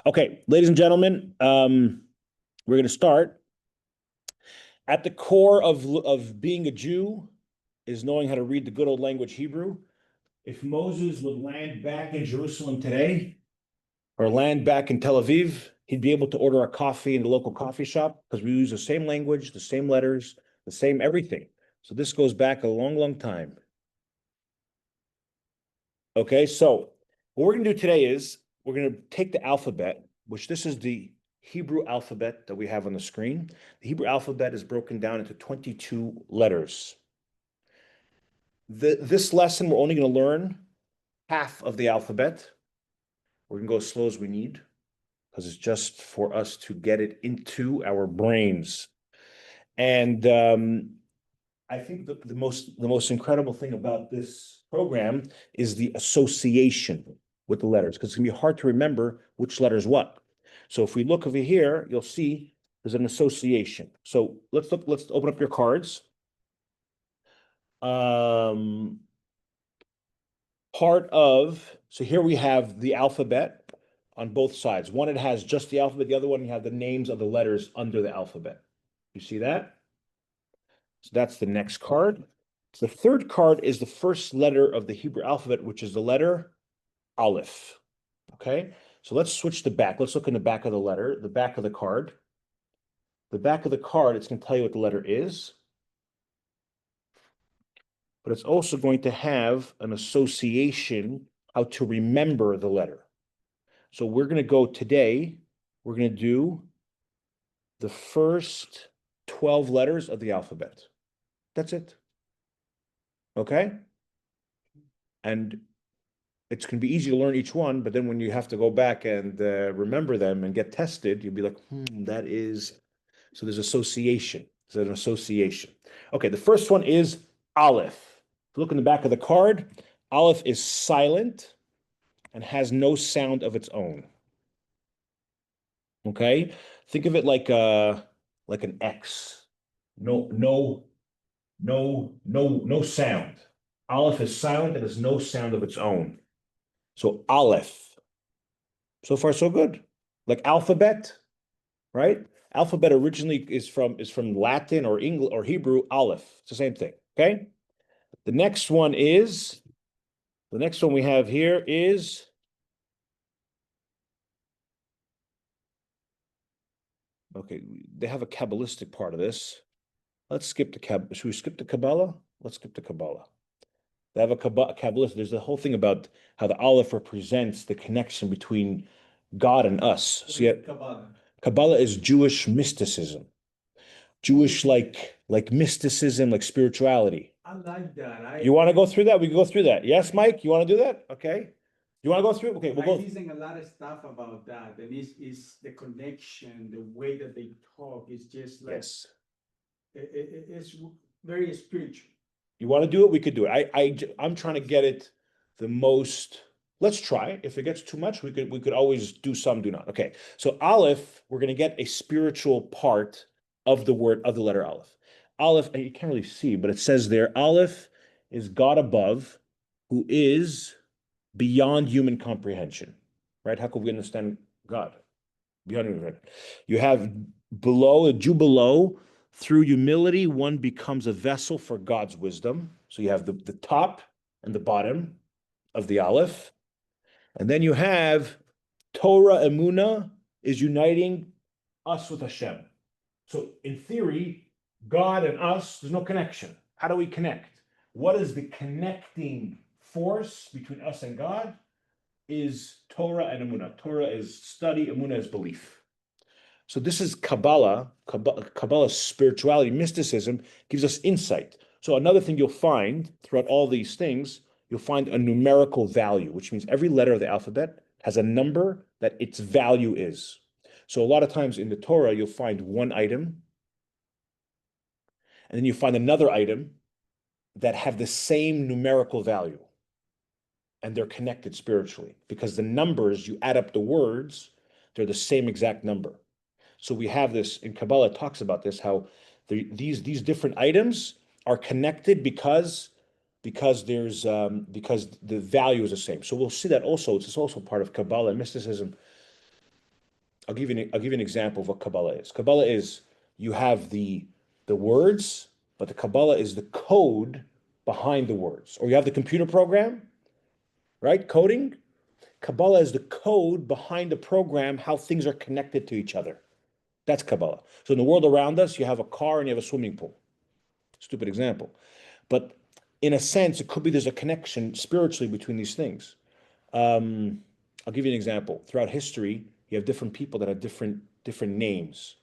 Okay, ladies and gentlemen, we're going to start. At the core of being a Jew is knowing how to read the good old language Hebrew. If Moses would land back in Jerusalem today or land back in Tel Aviv, he'd be able to order a coffee in the local coffee shop because we use the same language, the same letters, the same everything. So this goes back a long, long time. Okay, so what we're going to do today is we're going to take the alphabet, which this is the Hebrew alphabet that we have on the screen. The Hebrew alphabet is broken down into 22 letters. This lesson, we're only going to learn half of the alphabet. We're going to go as slow as we need because it's just for us to get it into our brains. And I think the most incredible thing about this program is the association with the letters, because it's gonna be hard to remember which letter is what. So if we look over here, you'll see there's an association. So let's open up your cards. So here we have the alphabet on both sides. One, it has just the alphabet. The other one, you have the names of the letters under the alphabet. You see that? So that's the next card. So the third card is the first letter of the Hebrew alphabet, which is the letter Aleph. Okay, so let's switch the back. Let's look in the back of the letter, the back of the card. The back of the card, it's going to tell you what the letter is, but it's also going to have an association, how to remember the letter. So we're going to go today, we're going to do the first 12 letters of the alphabet. That's it. Okay? And it's going to be easy to learn each one, but then when you have to go back and remember them and get tested, you'll be like, that is, so there's association. There's an association. Okay, the first one is Aleph. If you look in the back of the card, Aleph is silent and has no sound of its own. Okay, think of it like an X. No sound. Aleph is silent and has no sound of its own. So Aleph. So far, so good. Like alphabet, right? Alphabet originally is from Latin or English or Hebrew, Aleph. It's the same thing. Okay. The next one we have here is okay. They have a Kabbalistic part of this. Let's skip the Should we skip the Kabbalah? Let's skip the Kabbalah. They have a Kabbalah. There's the whole thing about how the Aleph represents the connection between God and us. So yet, Kabbalah is Jewish mysticism. Jewish like mysticism, like spirituality. I like that. You want to go through that? We can go through that. Yes, Mike, you want to do that? Okay. You want to go through? Okay, we'll go. I'm using a lot of stuff about that, and it's the connection, the way that they talk is just like Yes. it's very spiritual. You want to do it? We could do it. I'm trying to get it the most. Let's try. If it gets too much, we could always do some, do not. Okay. So Aleph, we're going to get a spiritual part of the word of the letter Aleph. Aleph, you can't really see, but it says there, Aleph is God above, who is beyond human comprehension. Right? How can we understand God? Beyond human. You have below, a Jew below, through humility, one becomes a vessel for God's wisdom. So you have the top and the bottom of the Aleph. And then you have Torah Emuna is uniting us with Hashem. So in theory, God and us, there's no connection. How do we connect? What is the connecting force between us and God? Is Torah and Emuna. Torah is study, Emuna is belief. So this is Kabbalah. Kabbalah's spirituality, mysticism gives us insight. So another thing you'll find throughout all these things, you'll find a numerical value, which means every letter of the alphabet has a number that its value is. So a lot of times in the Torah, you'll find one item, and then you find another item that have the same numerical value. And they're connected spiritually because the numbers, you add up the words, they're the same exact number. So we have this in Kabbalah, it talks about this, how these different items are connected because there's because the value is the same. So we'll see that also. It's also part of Kabbalah and mysticism. I'll give you an example of what Kabbalah is. Kabbalah is you have the words, but the Kabbalah is the code behind the words. Or you have the computer program, right? Coding. Kabbalah is the code behind the program, how things are connected to each other. That's Kabbalah. So in the world around us, you have a car and you have a swimming pool. Stupid example. But in a sense, it could be there's a connection spiritually between these things. I'll give you an example. Throughout history, you have different people that have different names,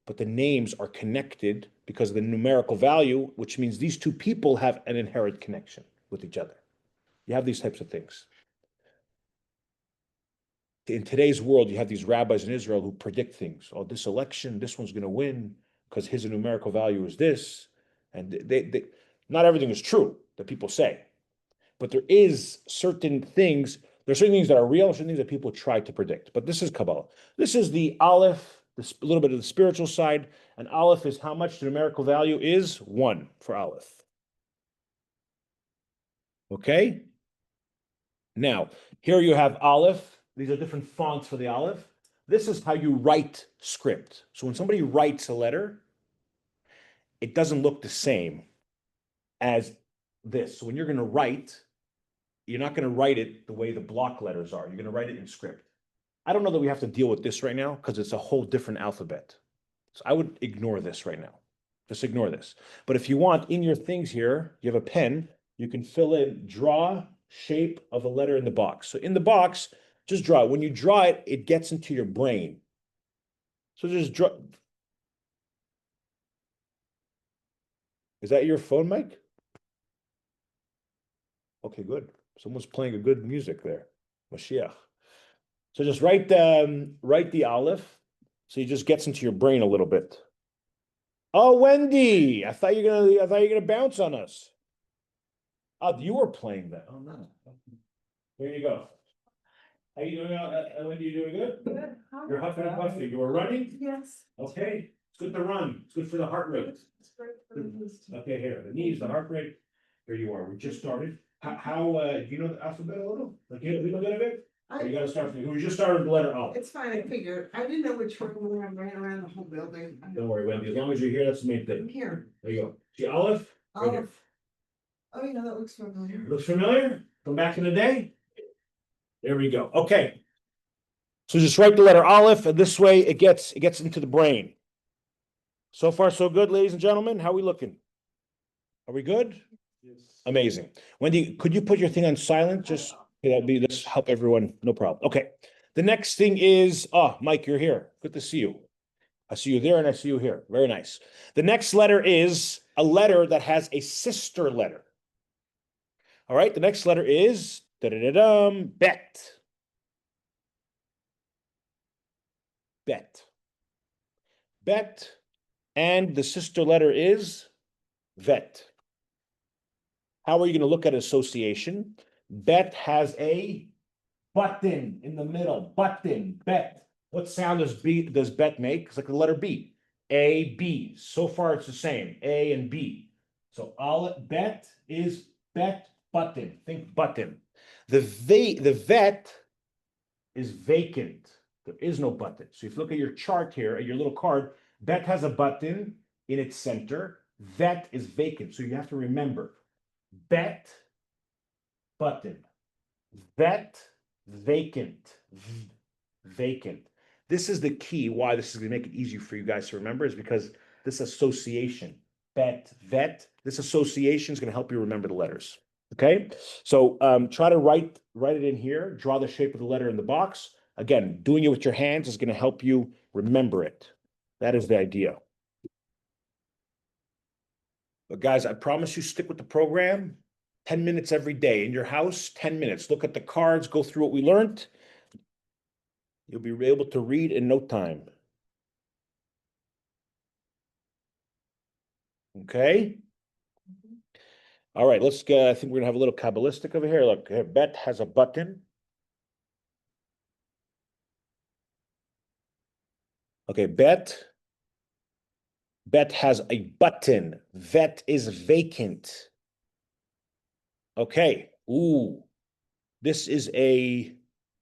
but the names are connected because of the numerical value, which means these two people have an inherent connection with each other. You have these types of things. In today's world, you have these rabbis in Israel who predict things. Oh, this election, this one's going to win because his numerical value is this. And they not everything is true that people say, but there is certain things. There are certain things that are real, certain things that people try to predict. But this is Kabbalah. This is the Aleph, a little bit of the spiritual side. And Aleph is how much the numerical value is 1 for Aleph. Okay? Now, here you have Aleph. These are different fonts for the Aleph. This is how you write script. So when somebody writes a letter, it doesn't look the same as this. So when you're going to write, you're not going to write it the way the block letters are. You're going to write it in script. I don't know that we have to deal with this right now because it's a whole different alphabet. So I would ignore this right now. Just ignore this. But if you want, in your things here, you have a pen, you can fill in, draw shape of a letter in the box. So in the box, just draw it. When you draw it, it gets into your brain. So just draw. Is that your phone mic? Okay, good. Someone's playing a good music there. Mashiach. So just write the Aleph. So it just gets into your brain a little bit. Oh, Wendy, I thought you're gonna bounce on us. Oh, you were playing that. Oh no. Here you go. How you doing, Wendy? You doing good? Good. You're huffing and puffing. You were running? Yes. Okay. It's good to run. It's good for the heart rate. It's great for the knees too. Okay, here, the knees, the heart rate. Here you are. We just started. How do you know the alphabet a little? Like you know a little bit of it? Or you gotta start from, we just started with the letter O. It's fine, I figured, I didn't know which one we ran around the whole building. Don't worry, Wendy, as long as you're here, that's the main I'm thing. here. There you go. See Aleph? Right here. Olive. Oh, yeah, that looks familiar. Looks familiar? From back in the day? There we go. Okay. So just write the letter Aleph, and this way it gets into the brain. So far, so good, ladies and gentlemen. How are we looking? Are we good? Yes. Amazing. Wendy, could you put your thing on silent? Just this help everyone. No problem. Okay. The next thing is, Mike, you're here. Good to see you. I see you there and I see you here. Very nice. The next letter is a letter that has a sister letter. All right. The next letter is Bet. Bet. Bet. And the sister letter is Vet. How are you going to look at association? Bet has a button in the middle. Button. Bet. What sound does bet make? It's like the letter B. A, B. So far, it's the same. A and B. So bet is bet button. Think button. The vet is vacant. There is no button. So if you look at your chart here, at your little card, bet has a button in its center. Vet is vacant. So you have to remember, bet, button. Vet, vacant. Vacant. This is the key why this is going to make it easy for you guys to remember, is because this association, bet, vet, this association is going to help you remember the letters. Okay, so try to write it in here, draw the shape of the letter in the box. Again, doing it with your hands is going to help you remember it. That is the idea. But guys, I promise you, stick with the program. 10 minutes every day in your house, 10 minutes. Look at the cards, go through what we learned. You'll be able to read in no time. Okay. All right, let's get, I think we're gonna have a little Kabbalistic over here. Look, here, bet has a button. Okay, bet has a button. Vet is vacant. Okay, ooh, this is a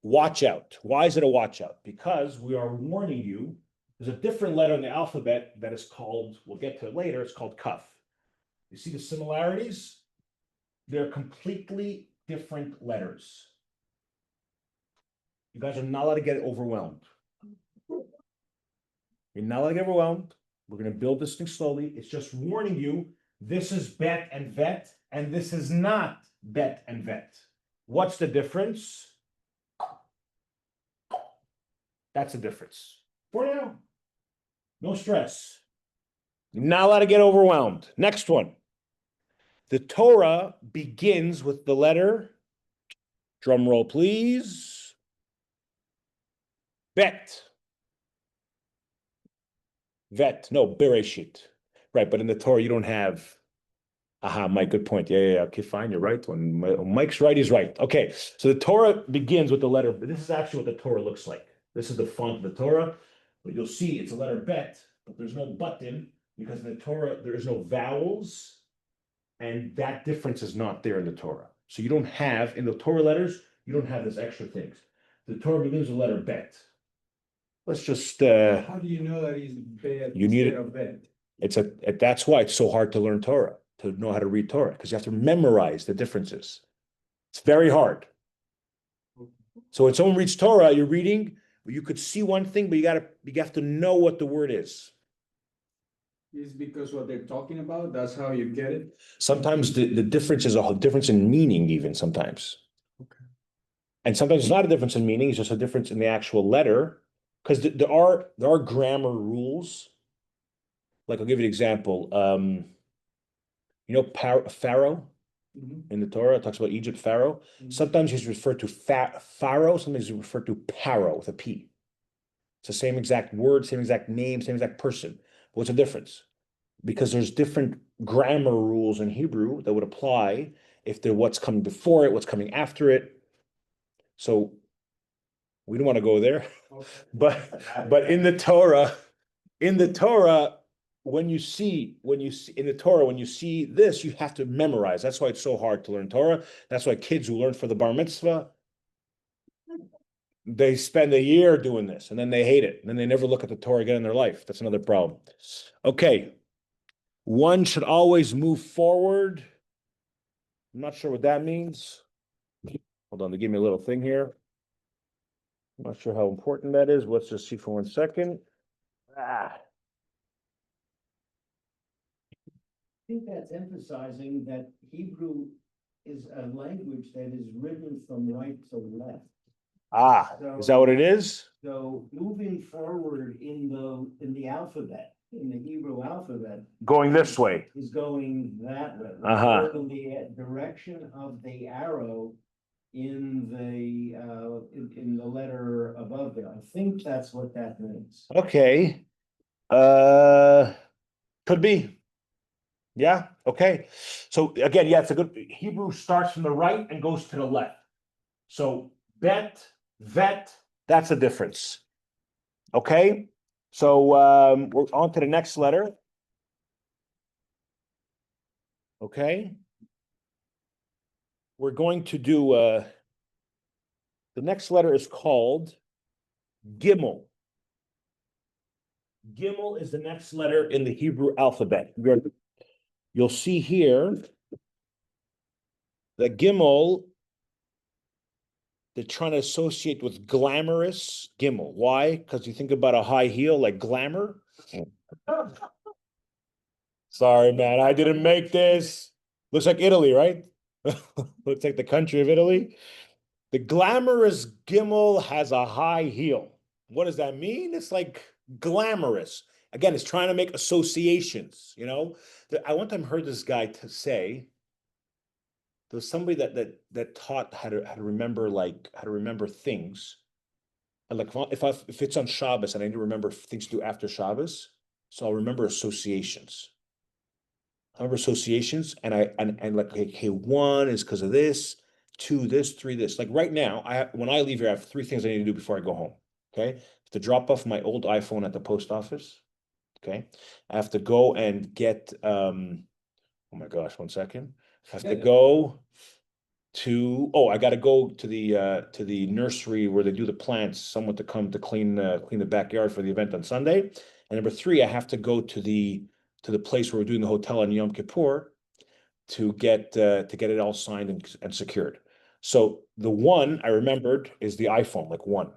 watch out. Why is it a watch out? Because we are warning you, there's a different letter in the alphabet that is called, we'll get to it later, it's called kaf. You see the similarities? They're completely different letters. You guys are not allowed to get overwhelmed. You're not allowed to get overwhelmed. We're going to build this thing slowly. It's just warning you, this is bet and vet, and this is not bet and vet. What's the difference? That's the difference. For now, no stress. You're not allowed to get overwhelmed. Next one. The Torah begins with the letter, drum roll please, bet. Vet, no, Bereshit. Right, but in the Torah, you don't have, Mike, good point. Yeah, okay, fine, you're right. When Mike's right, he's right. Okay, so the Torah begins with the letter, this is actually what the Torah looks like. This is the font of the Torah, but you'll see it's a letter bet, but there's no button, because in the Torah, there is no vowels, and that difference is not there in the Torah. So you don't have, in the Torah letters, you don't have this extra things. The Torah begins with the letter bet. Let's just How do you know that he's bad You need instead it. of bad? That's why it's so hard to learn Torah, to know how to read Torah, because you have to memorize the differences. It's very hard. So when someone reads Torah, you're reading, you could see one thing, but you have to know what the word is. Is because what they're talking about, that's how you get it? Sometimes the difference is a difference in meaning, even sometimes. Okay. And sometimes it's not a difference in meaning, it's just a difference in the actual letter. Because there are grammar rules. Like I'll give you an example. Pharaoh in the Torah, it talks about Egypt, Pharaoh. Sometimes he's referred to Pharaoh, sometimes he's referred to Paro with a P. It's the same exact word, same exact name, same exact person. What's the difference? Because there's different grammar rules in Hebrew that would apply if they're what's coming before it, what's coming after it. So we don't want to go there. Okay. But in the Torah, when you see this, you have to memorize. That's why it's so hard to learn Torah. That's why kids who learn for the bar mitzvah, they spend a year doing this and then they hate it. And then they never look at the Torah again in their life. That's another problem. Okay. One should always move forward. I'm not sure what that means. Hold on, they give me a little thing here. I'm not sure how important that is. Let's just see for 1 second. I think that's emphasizing that Hebrew is a language that is written from right to left. Is that what it is? So moving forward in the alphabet, in the Hebrew alphabet, Going this way. is going that way. In the direction of the arrow in the letter above there. I think that's what that means. Okay. Could be. Yeah, okay. So again, yeah, it's a good Hebrew starts from the right and goes to the left. So bet, vet, that's a difference. Okay. So we're on to the next letter. Okay. We're going to do the next letter is called Gimel. Gimel is the next letter in the Hebrew alphabet. You'll see here that Gimel, they're trying to associate with glamorous Gimel. Why? Because you think about a high heel like glamour. Sorry, man, I didn't make this. Looks like Italy, right? Looks like the country of Italy. The glamorous Gimel has a high heel. What does that mean? It's like glamorous. Again, it's trying to make associations, you know? I one time heard this guy to say, there was somebody that taught how to remember, like how to remember things. And like if it's on Shabbos and I need to remember things to do after Shabbos, so I'll remember associations. I remember associations, and like, okay, one is because of this, two this, three this. Like right now, when I leave here, I have 3 things I need to do before I go home. Okay, I have to drop off my old iPhone at the post office. Okay, I have to go and get oh my gosh, 1 second. I have to go I got to go to the nursery where they do the plants, someone to come to clean the backyard for the event on Sunday. And number three, I have to go to the place where we're doing the hotel on Yom Kippur to get it all signed and secured. So the one I remembered is the iPhone, like one.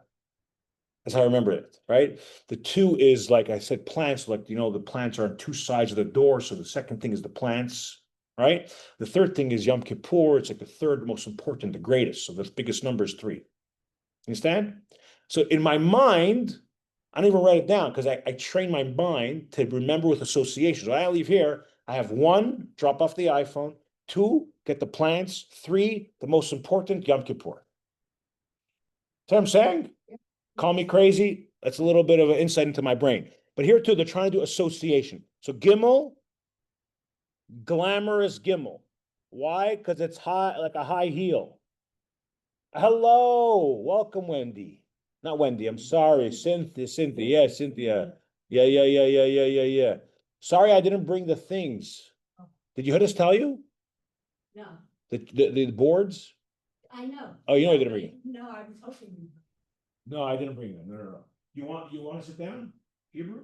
That's how I remember it, right? The two is, like I said, plants, like, the plants are on two sides of the door. So the second thing is the plants, right? The third thing is Yom Kippur. It's like the third most important, the greatest. So the biggest number is 3. Understand? So in my mind, I don't even write it down because I train my mind to remember with associations. When I leave here, I have 1, drop off the iPhone. 2, get the plants. 3, the most important, Yom Kippur. See what I'm saying? Call me crazy. That's a little bit of an insight into my brain. But here too, they're trying to do association. So Gimel, glamorous Gimel. Why? Because it's high, like a high heel. Hello, welcome, Wendy. Not Wendy, I'm sorry. Cynthia. Yeah, Cynthia. Yeah. Sorry, I didn't bring the things. Did you hear us tell you? No, The boards? I know. Oh, you know I didn't bring it. No, I was hoping. No, I didn't bring them. No. You want to sit down? Hebrew?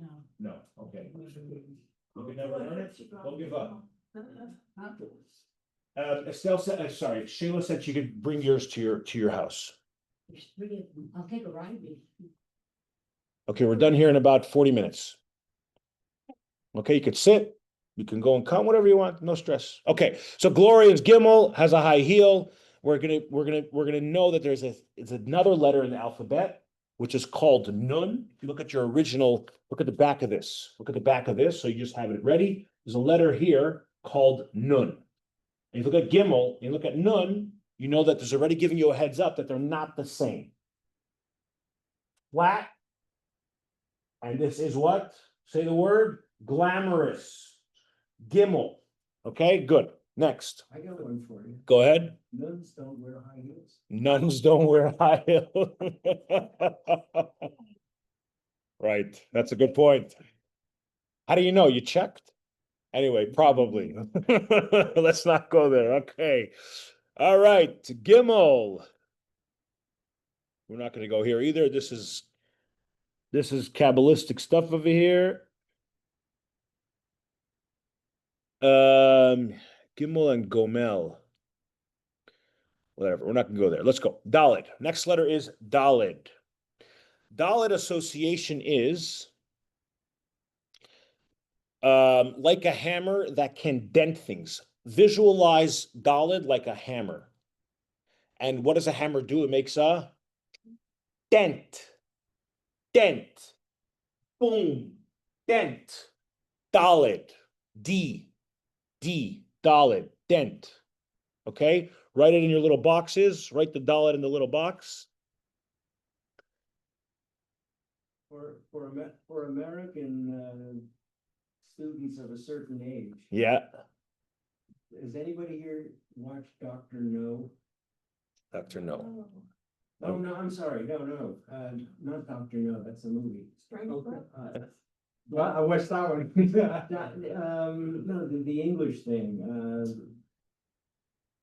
No. No, okay. You can never learn it? Don't give up. Estelle said, sorry, Shayla said she could bring yours to your house. I'll take a ride with you. Okay, we're done here in about 40 minutes. Okay, you could sit, you can go and come, whatever you want, no stress. Okay, so Gloria's Gimel has a high heel. We're gonna know that it's another letter in the alphabet, which is called Nun. If you look at your original, look at the back of this. Look at the back of this, so you just have it ready. There's a letter here called Nun. And if you look at Gimel, you look at Nun, you know that there's already giving you a heads up that they're not the same. Flat. And this is what? Say the word. Glamorous. Gimel. Okay, good. Next. I got one for you. Go ahead. Nuns don't wear high heels. Nuns don't wear high heels. Right. That's a good point. How do you know? You checked? Anyway, probably. Let's not go there. Okay. All right. Gimel. We're not going to go here either. This is Kabbalistic stuff over here. Gimel and Gomel. Whatever. We're not going to go there. Let's go. Daled. Next letter is Daled. Daled association is like a hammer that can dent things. Visualize Daled like a hammer. And what does a hammer do? It makes a dent. Dent. Boom. Dent. Daled. D. Daled. Dent. Okay? Write it in your little boxes. Write the Daled in the little box. For American students of a certain age. Yeah. Has anybody here watched Dr. No? Dr. No. Oh, no, I'm sorry. No. Not Dr. No, that's a movie. Well, I watched that one. No, the English thing,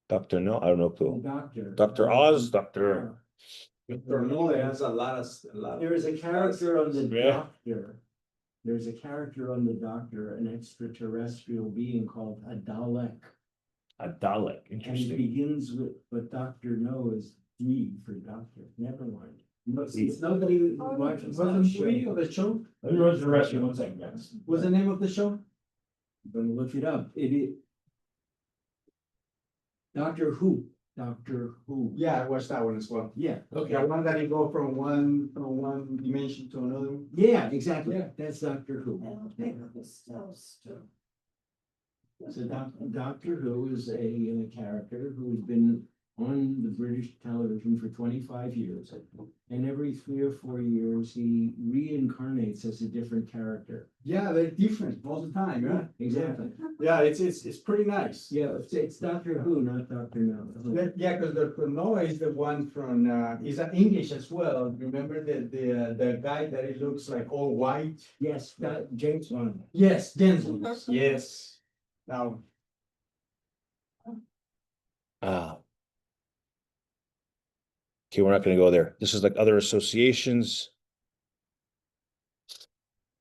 Dr. No, I don't know who. Doctor. Dr. Oz, Dr. Ronaldo has a lot. There is a character on the Yeah. Doctor. There's a character on the Doctor, an extraterrestrial being called a Dalek. A Dalek. And it Interesting. begins with, but Dr. No is D for doctor. Never mind. No, it's nobody watches that Wasn't show. we of the show? Let me run the rest of you 1 second, guys. What's the name of the show? I'm gonna look it up. It is Doctor Who. Doctor Who. Yeah, I watched that one as well. Yeah. The one that you go from one dimension to another. Yeah, exactly. Yeah. That's Doctor Who. So Doctor Who is a character who's been on the British television for 25 years. And every 3 or 4 years, he reincarnates as a different character. Yeah, they're different all the time, yeah. Exactly. Yeah, it's pretty nice. Yeah, it's Doctor Who, not Doctor No. Yeah, because the Noah is the one from is English as well. Remember the guy that it looks like all white? Yes, James Bond. Yes, Denzel. Yes. Now Ah. Okay, we're not going to go there. This is like other associations.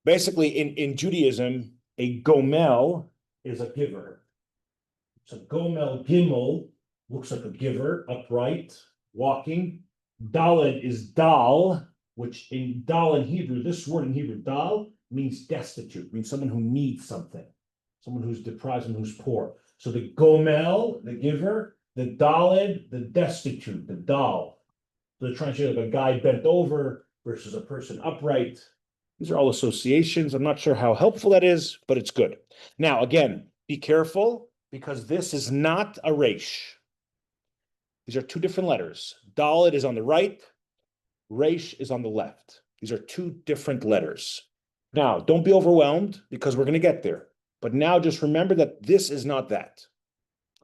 Basically, in Judaism, a gomel is a giver. So gomel gimel looks like a giver, upright, walking. Daled is dal, which in dal in Hebrew, this word in Hebrew, dal, means destitute, means someone who needs something, someone who's deprived, someone who's poor. So the gomel, the giver, the daled, the destitute, the dal. So they're trying to show like a guy bent over versus a person upright. These are all associations. I'm not sure how helpful that is, but it's good. Now, again, be careful because this is not a resh. These are two different letters. Dalet is on the right, resh is on the left. These are two different letters. Now, don't be overwhelmed because we're going to get there. But now just remember that this is not that.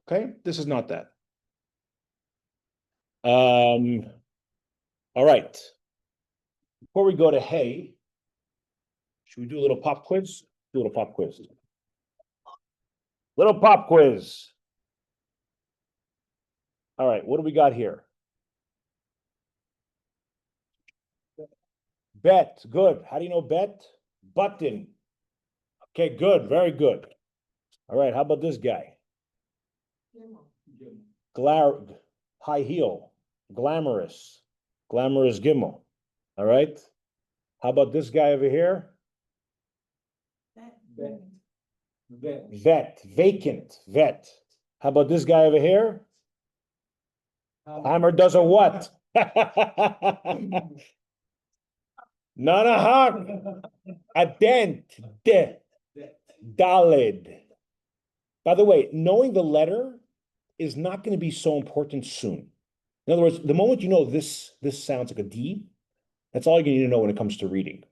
Okay? This is not that. All right. Before we go to hey, should we do a little pop quiz? Do a little pop quiz. Little pop quiz. All right, what do we got here? Bet, good. How do you know bet? Button. Okay, good, very good. All right, how about this guy? High heel, glamorous, glamorous gimel. All right. How about this guy over here? Vet, vacant, vet. How about this guy over here? Hammer does a what? Not a hawk. A dent. Dalid. By the way, knowing the letter is not going to be so important soon. In other words, the moment you know this sounds like a D, that's all you need to know when it comes to reading.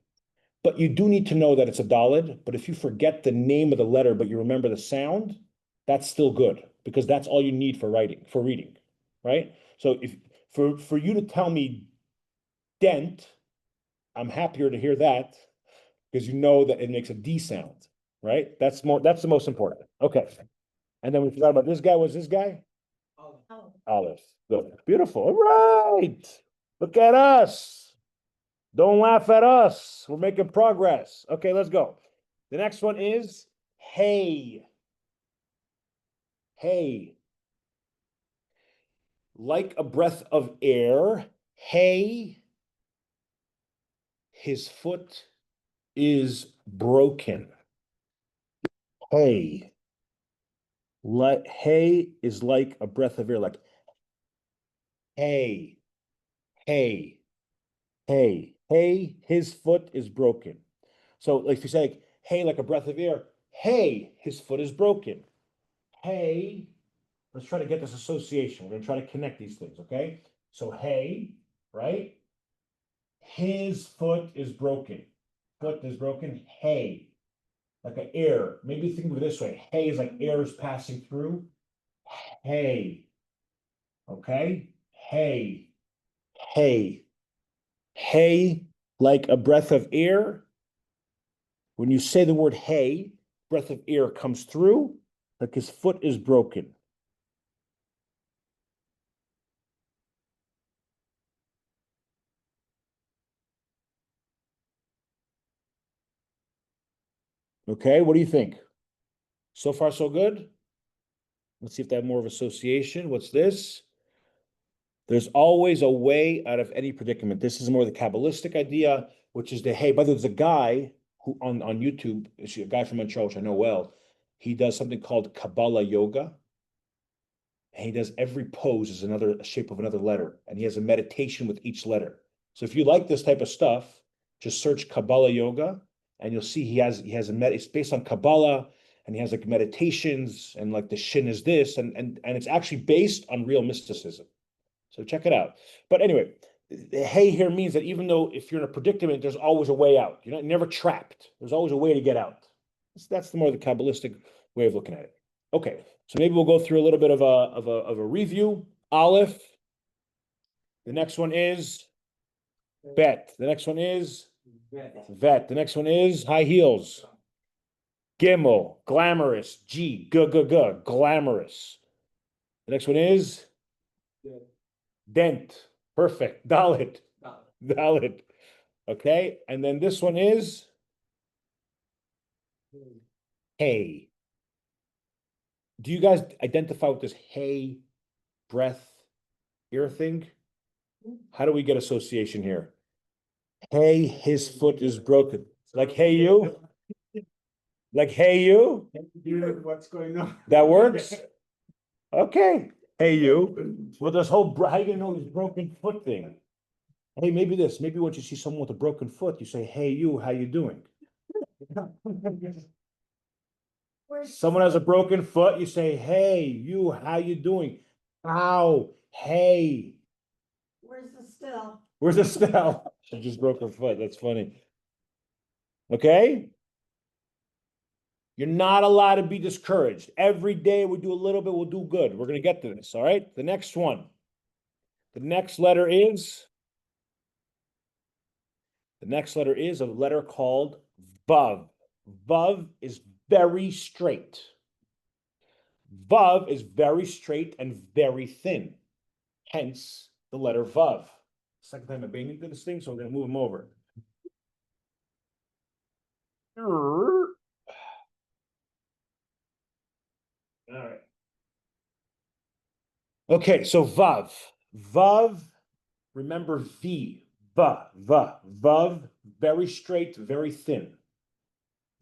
But you do need to know that it's a Dalid. But if you forget the name of the letter, but you remember the sound, that's still good because that's all you need for reading, right? So if for you to tell me dent, I'm happier to hear that because you know that it makes a D sound, right? That's the most important. Okay. And then we forgot about this guy. What's this guy? Olive. Good. Beautiful. All right. Look at us. Don't laugh at us. We're making progress. Okay, let's go. The next one is hey. Hey. Like a breath of air. Hey. His foot is broken. Hey. Hey is like a breath of air, like hey, hey, hey, hey, his foot is broken. So like if you say like, hey, like a breath of air, hey, his foot is broken. Hey, let's try to get this association. We're gonna try to connect these things, okay? So hey, right? His foot is broken. Foot is broken. Hey, like an air. Maybe think of it this way. Hey is like air is passing through. Hey. Okay. Hey. Hey. Hey, like a breath of air. When you say the word hey, breath of air comes through, like his foot is broken. Okay, what do you think? So far, so good? Let's see if they have more of association. What's this? There's always a way out of any predicament. This is more the Kabbalistic idea, which is the hey, but there's a guy who on YouTube, a guy from Montreal, which I know well, he does something called Kabbalah yoga. And he does every pose is a shape of another letter, and he has a meditation with each letter. So if you like this type of stuff, just search Kabbalah yoga, and you'll see he has it's based on Kabbalah, and he has like meditations, and like the shin is this, and it's actually based on real mysticism. So check it out. But anyway, hey here means that even though if you're in a predicament, there's always a way out. You're never trapped. There's always a way to get out. That's the more the Kabbalistic way of looking at it. Okay, so maybe we'll go through a little bit of a review. Aleph. The next one is bet. The next one is vet. The next one is high heels. Gimel, glamorous. G, glamorous. The next one is dent. Perfect. Dalit. Dalit. Okay. And then this one is hay. Do you guys identify with this hay, breath, ear thing? How do we get association here? Hey, his foot is broken. Like, hey, you? Like, hey, you? You know what's going on. That works? Okay. Hey, you. Well, this whole, how you gonna know this broken foot thing? Hey, maybe this. Maybe once you see someone with a broken foot, you say, hey, you, how you doing? Someone has a broken foot, you say, hey, you, how you doing? Ow, hey. Where's the still? Where's Estelle? She just broke her foot. That's funny. Okay? You're not allowed to be discouraged. Every day we do a little bit, we'll do good. We're going to get to this, all right? The next one. The next letter is a letter called Vav. Vav is very straight. Vav is very straight and very thin. Hence the letter Vav. Second time I've been into this thing, so we're going to move them over. All right. Okay, so Vav. Vav, remember V. Vav. Very straight, very thin.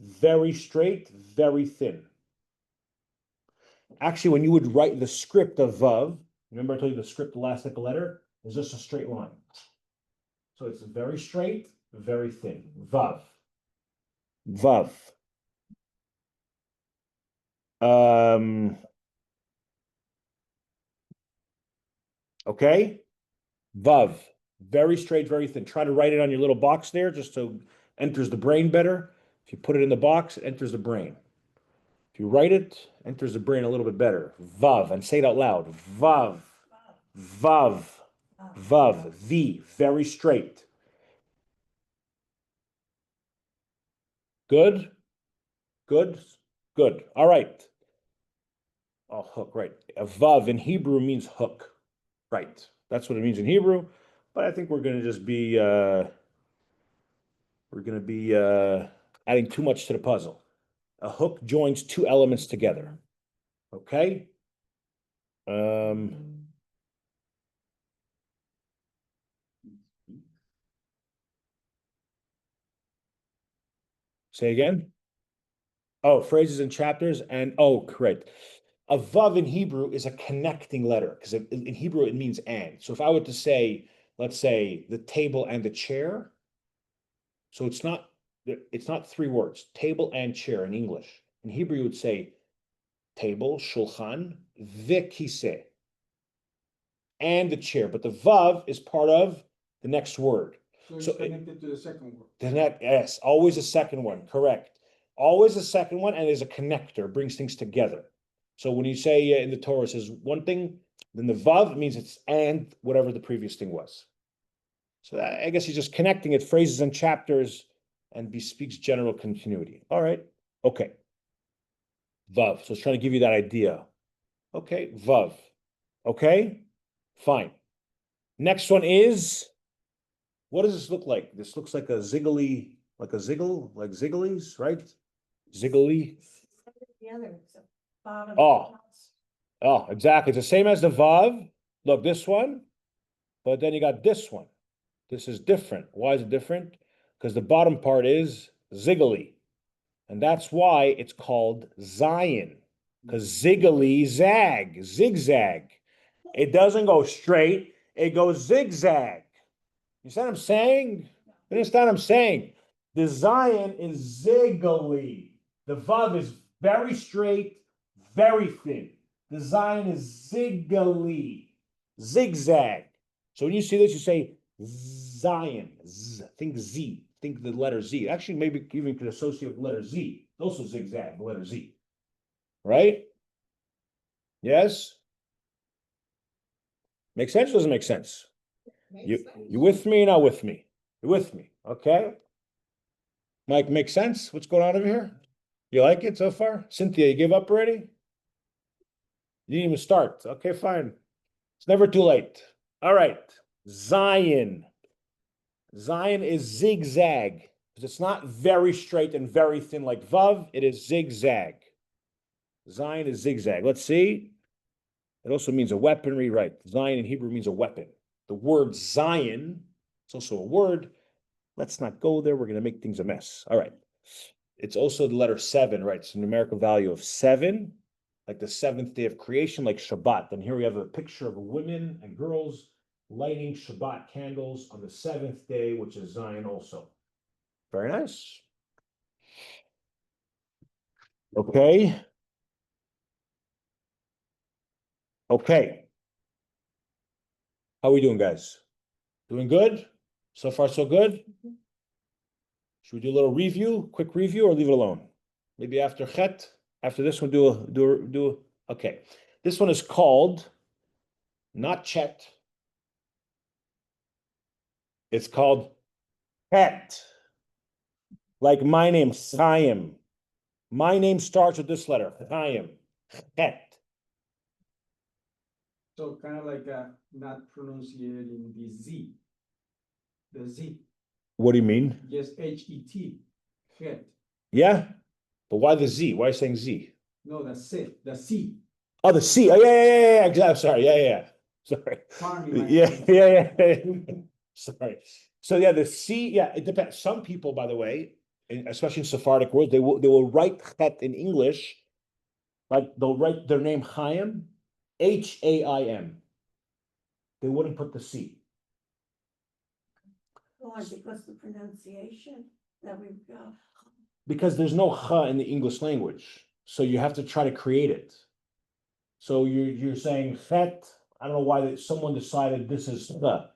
Very straight, very thin. Actually, when you would write the script of Vav, remember I told you the script, the last like a letter, is just a straight line. So it's very straight, very thin. Vav. Vav. Okay. Vav. Very straight, very thin. Try to write it on your little box there, just so it enters the brain better. If you put it in the box, it enters the brain. If you write it, enters the brain a little bit better. Vav, and say it out loud. Vav. Vav. Vav. V. Very straight. Good? Good? Good. All right. Oh, hook, right. A vav in Hebrew means hook. Right. That's what it means in Hebrew. But I think we're going to just be adding too much to the puzzle. A hook joins two elements together. Okay? Say again? Oh, phrases and chapters and correct. A vav in Hebrew is a connecting letter because in Hebrew it means and. So if I were to say, let's say the table and the chair, so it's not three words, table and chair in English. In Hebrew you would say table, shulchan, v'kiseh, and the chair, but the vav is part of the next word. So it's connected to the second word. Yes, always a second one, correct. Always a second one, and there's a connector, brings things together. So when you say in the Torah, it says one thing, then the vav means it's and whatever the previous thing was. So that, I guess he's just connecting it, phrases and chapters, and bespeaks general continuity. All right, okay. Vav, so it's trying to give you that idea. Okay, vav. Okay, fine. Next one is, what does this look like? This looks like a ziggly, like a ziggle, like zigglies, right? Ziggly. The other, it's the bottom. Oh, exactly. It's the same as the vav. Look, this one, but then you got this one. This is different. Why is it different? Because the bottom part is ziggly. And that's why it's called Zion. Because ziggly zag, zigzag. It doesn't go straight, it goes zigzag. You understand what I'm saying? You understand what I'm saying? The Zion is ziggly. The Vav is very straight, very thin. The Zion is ziggly, zigzag. So when you see this, you say Zion. Think Z. Think the letter Z. Actually, maybe even could associate with the letter Z. Also zigzag, the letter Z. Right? Yes? Make sense or doesn't make sense? You with me or not with me? You're with me, okay? Mike, makes sense? What's going on over here? You like it so far? Cynthia, you give up already? You didn't even start. Okay, fine. It's never too late. All right. Zion. Zion is zigzag. Because it's not very straight and very thin like Vav. It is zigzag. Zion is zigzag. Let's see. It also means a weaponry, right? Zion in Hebrew means a weapon. The word Zion, it's also a word. Let's not go there. We're going to make things a mess. All right. It's also the letter 7, right? It's a numerical value of 7, like the 7th day of creation, like Shabbat. And here we have a picture of women and girls lighting Shabbat candles on the 7th day, which is Zion also. Very nice. Okay. Okay. How are we doing, guys? Doing good? So far, so good? Should we do a little review, quick review, or leave it alone? Maybe after Chet, after this one, okay. This one is called, not Chet. It's called Het. Like my name, Chaim. My name starts with this letter, Chaim. Het. So kind of like not pronunciating the Z. The Z, What do you mean? just H-E-T, het. Yeah? But why the Z? Why are you saying Z? No, the C. Oh, the C. Oh, yeah. Exactly. Sorry. Yeah. Sorry. Pardon me, my Yeah. friend. Sorry. So yeah, the C, yeah, it depends. Some people, by the way, especially in Sephardic words, they will write Chet in English, like they'll write their name Chaim, Haim. They wouldn't put the C. Why? Because the pronunciation that we've got. Because there's no Cha in the English language. So you have to try to create it. So you're saying Chet. I don't know why someone decided this is the.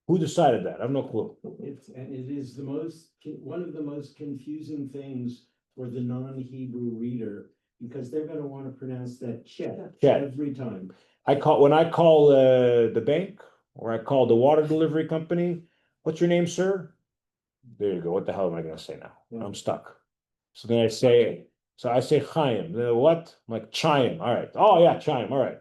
Who decided that? I have no clue. And it is one of the most confusing things for the non-Hebrew reader, because they're gonna want to pronounce that Chet every time. When I call the bank, or I call the water delivery company, what's your name, sir? There you go. What the hell am I gonna say now? Yeah. I'm stuck. So then I say Chaim. What? I'm like Chaim. All right. Oh yeah, Chaim. All right.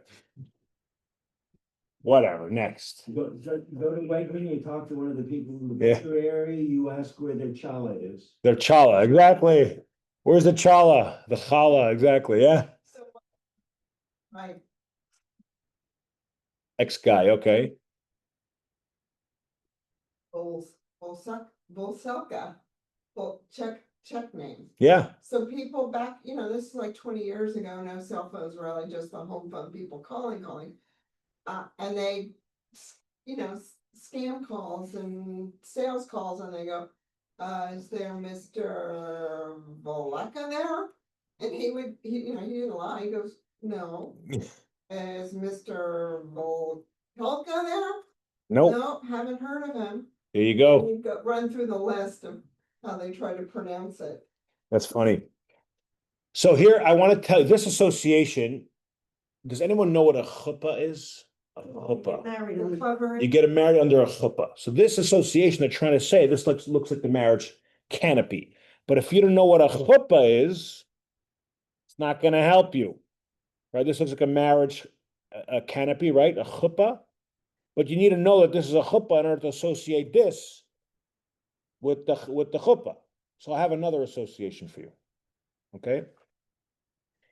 Whatever. Next. Go to Wegman, you talk to one of the people in the Yeah. butcher area, you ask where their challah is. Their challah, exactly. Where's the challah? The challah, exactly. Yeah. So my Ex-guy. Okay. Volselka, check name. Yeah. So people back, this is like 20 years ago, no cell phones, really just the home phone, people calling. And they, scam calls and sales calls, and they go, is there Mr. Voleka there? And he didn't lie, he goes, no. Is Mr. Volka there? Nope. No, haven't heard of him. There you go. And you run through the list of how they try to pronounce it. That's funny. So here I want to tell you this association. Does anyone know what a chuppah is? A chuppah. You get married under a chuppah. So this association, they're trying to say this looks like the marriage canopy. But if you don't know what a chuppah is, it's not going to help you, right? This looks like a marriage a canopy, right? A chuppah. But you need to know that this is a chuppah in order to associate this with the chuppah. So I have another association for you. Okay.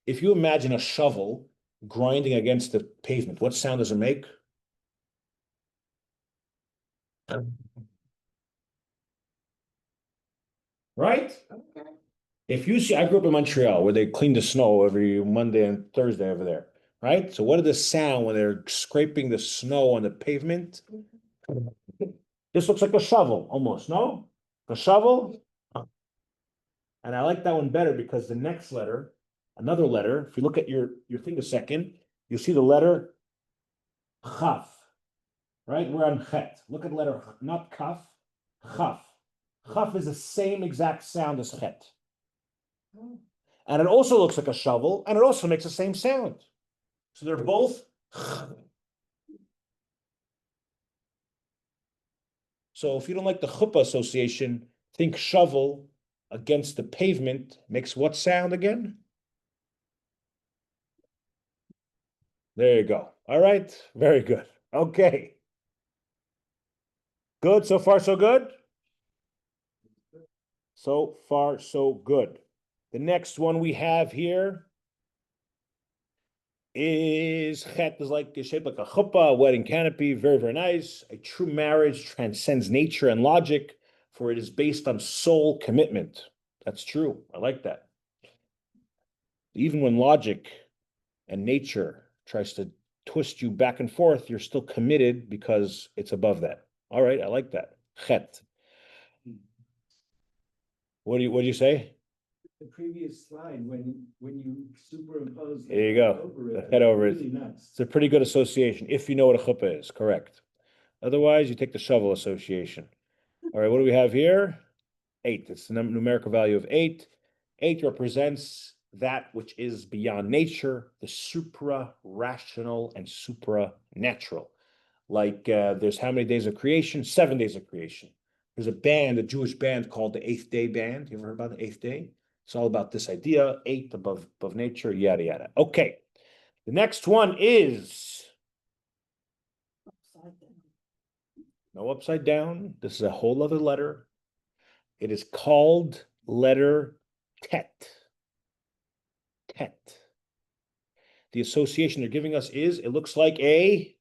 If you imagine a shovel grinding against the pavement, what sound does it make? Right? Okay. If you see, I grew up in Montreal where they clean the snow every Monday and Thursday over there, right? So what did the sound when they're scraping the snow on the pavement? This looks like a shovel almost, no? A shovel? And I like that one better because the next letter, another letter, if you look at your thing a second, you'll see the letter Chaf, right? We're on Chet. Look at the letter, not Kaf, Chaf. Chaf is the same exact sound as Chet. And it also looks like a shovel, and it also makes the same sound. So they're both. So if you don't like the chuppah association, think shovel against the pavement makes what sound again? There you go. All right. Very good. Okay. Good. So far, so good? So far, so good. The next one we have here is chet is like shaped like a chuppah, a wedding canopy, very, very nice. A true marriage transcends nature and logic, for it is based on soul commitment. That's true. I like that. Even when logic and nature tries to twist you back and forth, you're still committed because it's above that. All right, I like that. Chet. What do you say? The previous slide, when you superimpose. There you go. The head over it. Really nice. It's a pretty good association if you know what a chuppah is, correct. Otherwise, you take the shovel association. All right, what do we have here? 8. It's the numerical value of 8. 8 represents that which is beyond nature, the supra-rational and supra-natural. Like there's how many days of creation? 7 days of creation. There's a band, a Jewish band called the Eighth Day Band. You ever heard about the Eighth Day? It's all about this idea, 8 above nature, yada, yada. Okay, the next one is no upside down. This is a whole other letter. It is called letter tet. Tet. The association they're giving us is, it looks like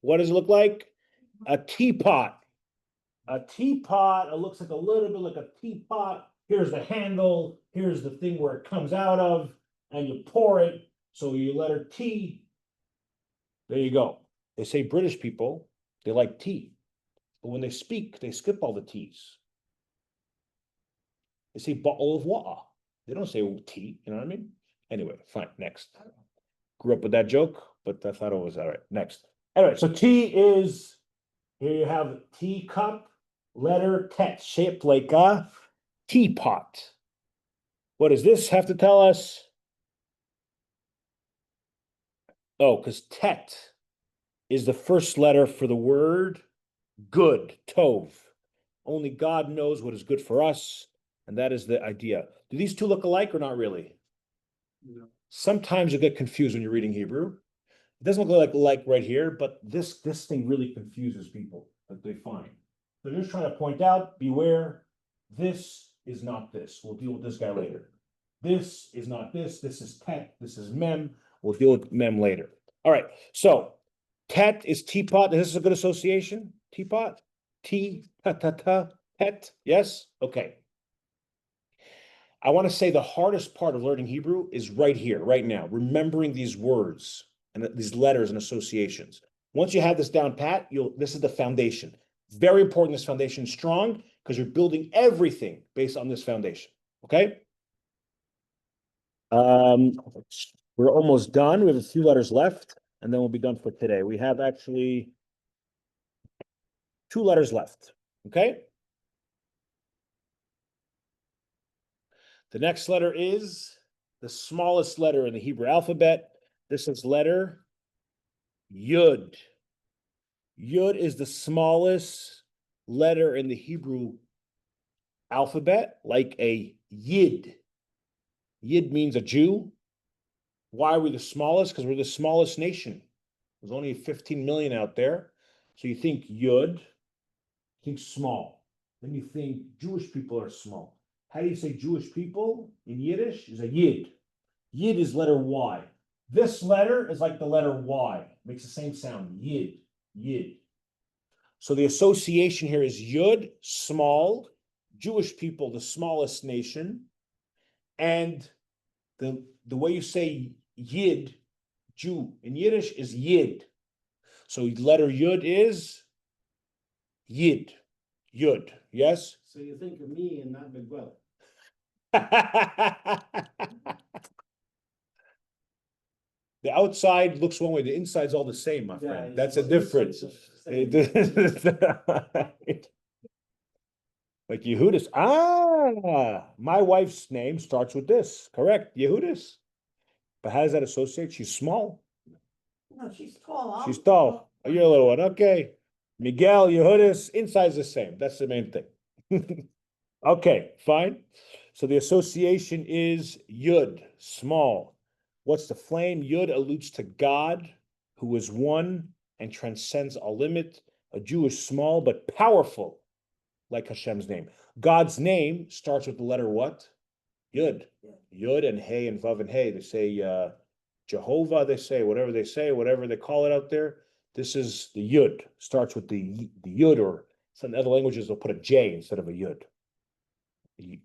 what does it look like? A teapot. A teapot, it looks like a little bit like a teapot. Here's the handle. Here's the thing where it comes out of, and you pour it. So you letter T. There you go. They say British people, they like tea. But when they speak, they skip all the T's. They say bottle of water. They don't say tea, you know what I mean? Anyway, fine, next. Grew up with that joke, but I thought it was all right. Next. Anyway, so T is, here you have teacup, letter tet, shaped like a teapot. What does this have to tell us? Oh, because tet is the first letter for the word good, tov. Only God knows what is good for us, and that is the idea. Do these two look alike or not really? No. Sometimes you get confused when you're reading Hebrew. It doesn't look like right here, but this thing really confuses people that they find. They're just trying to point out, beware, this is not this. We'll deal with this guy later. This is not this. This is tet. This is mem. We'll deal with mem later. All right. So tet is teapot. This is a good association. Teapot. T, ta, ta, ta, pet. Yes? Okay. I want to say the hardest part of learning Hebrew is right here, right now, remembering these words and these letters and associations. Once you have this down pat, this is the foundation. Very important this foundation is strong because you're building everything based on this foundation. Okay? We're almost done. We have a few letters left, and then we'll be done for today. We have actually 2 letters left. Okay? The next letter is the smallest letter in the Hebrew alphabet. This is letter Yud. Yud is the smallest letter in the Hebrew alphabet, like a Yid. Yid means a Jew. Why are we the smallest? Because we're the smallest nation. There's only 15 million out there. So you think Yud, think small. Then you think Jewish people are small. How do you say Jewish people in Yiddish? Is a Yid. Yid is letter Y. This letter is like the letter Y. It makes the same sound. Yid. Yid. So the association here is Yud, small. Jewish people, the smallest nation. And the way you say Yid, Jew, in Yiddish is Yid. So letter Yud is Yid. Yud. Yes? So you think of me and not Miguel. The outside looks one way, the inside's all the same, my friend. That's a difference. Like Yehudis. My wife's name starts with this. Correct, Yehudis. But how does that associate? She's small. No, she's tall. She's tall. Oh, you're a little one. Okay. Miguel, Yehudis, inside's the same. That's the main thing. Okay, fine. So the association is Yud, small. What's the flame? Yud alludes to God, who is one and transcends all limit. A Jew is small but powerful, like Hashem's name. God's name starts with the letter what? Yud. Yud and Hey and Vav and Hey. They say Jehovah, they say, whatever they call it out there. This is the Yud. Starts with the Yud, or some other languages will put a J instead of a Yud.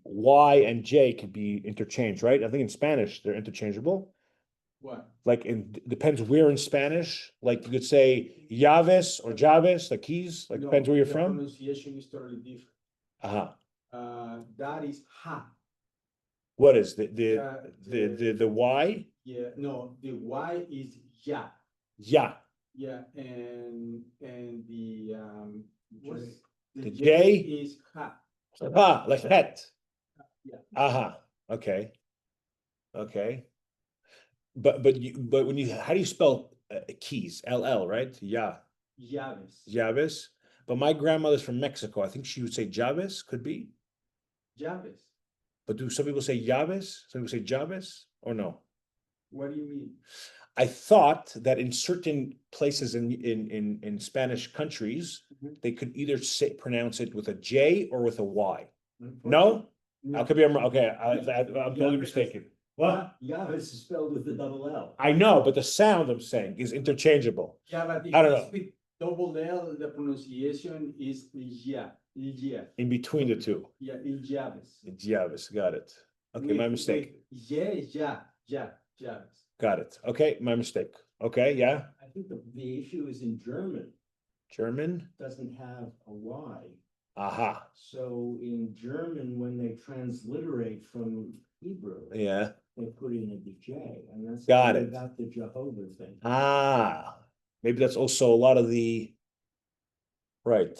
Y and J could be interchanged, right? I think in Spanish they're interchangeable. What? Like it depends where in Spanish. Like you could say llaves or llaves, like keys. Like depends where you're the from. pronunciation is totally different. That is ha. What is the Y? Yeah, no, the Y is ya. Yeah. Yeah, and the The J is ha. Like het. Yeah. Okay. Okay. But when you, how do you spell keys? LL, right? Yeah. Llaves. Llaves. But my grandmother's from Mexico. I think she would say llaves, could be. Llaves. But do some people say llaves? Some people say llaves or no? What do you mean? I thought that in certain places in Spanish countries, they could either pronounce it with a J or with a Y. No? How could be wrong? Okay, I'm totally mistaken. What? Llaves is spelled with a double L. I know, but the sound I'm saying is interchangeable. Yeah, but if I don't you know. speak double L, the pronunciation is ya. In between the two. Yeah, llaves. Llaves, got it. Okay, my mistake. Yeah, llaves. Got it. Okay, my mistake. Okay, yeah. I think the issue is in German. German. Doesn't have a Y. Aha. So in German, when they transliterate from Hebrew, Yeah. they put in a J, and that's Got it. about the Jehovah thing. Ah, maybe that's also a lot of the, right.